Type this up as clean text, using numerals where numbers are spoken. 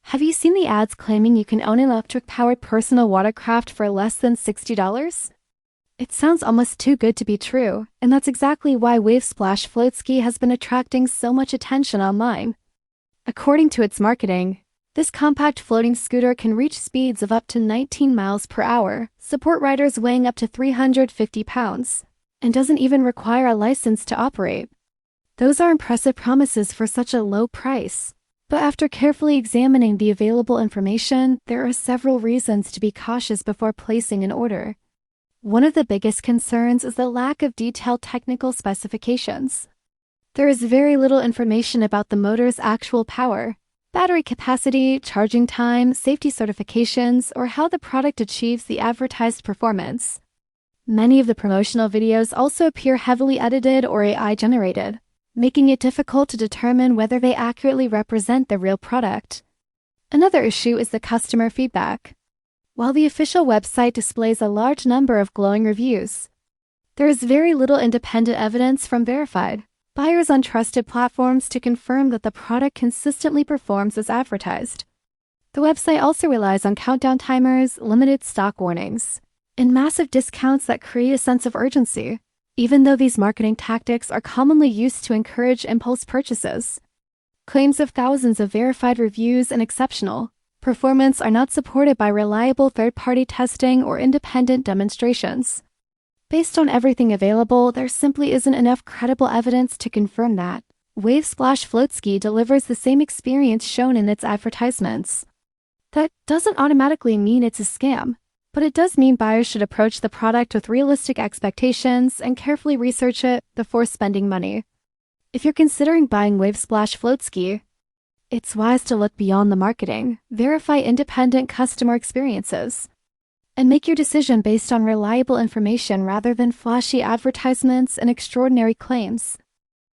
Have you seen the ads claiming you can own an electric-powered personal watercraft for less than $60? It sounds almost too good to be true, and that's exactly why WaveSplash Floatski has been attracting so much attention online. According to its marketing, this compact floating scooter can reach speeds of up to 19 miles per hour, support riders weighing up to 350 pounds, and doesn't even require a license to operate. Those are impressive promises for such a low price. But after carefully examining the available information, there are several reasons to be cautious before placing an order. One of the biggest concerns is the lack of detailed technical specifications. There is very little information about the motor's actual power, battery capacity, charging time, safety certifications, or how the product achieves the advertised performance. Many of the promotional videos also appear heavily edited or AI-generated, making it difficult to determine whether they accurately represent the real product. Another issue is the customer feedback. While the official website displays a large number of glowing reviews, there is very little independent evidence from verified buyers on trusted platforms to confirm that the product consistently performs as advertised. The website also relies on countdown timers, limited stock warnings, and massive discounts that create a sense of urgency, even though these marketing tactics are commonly used to encourage impulse purchases. Claims of thousands of verified reviews and exceptional performance are not supported by reliable third-party testing or independent demonstrations. Based on everything available, there simply isn't enough credible evidence to confirm that WaveSplash Floatski delivers the same experience shown in its advertisements. That doesn't automatically mean it's a scam, but it does mean buyers should approach the product with realistic expectations and carefully research it before spending money. If you're considering buying WaveSplash Floatski, it's wise to look beyond the marketing, verify independent customer experiences, and make your decision based on reliable information rather than flashy advertisements and extraordinary claims.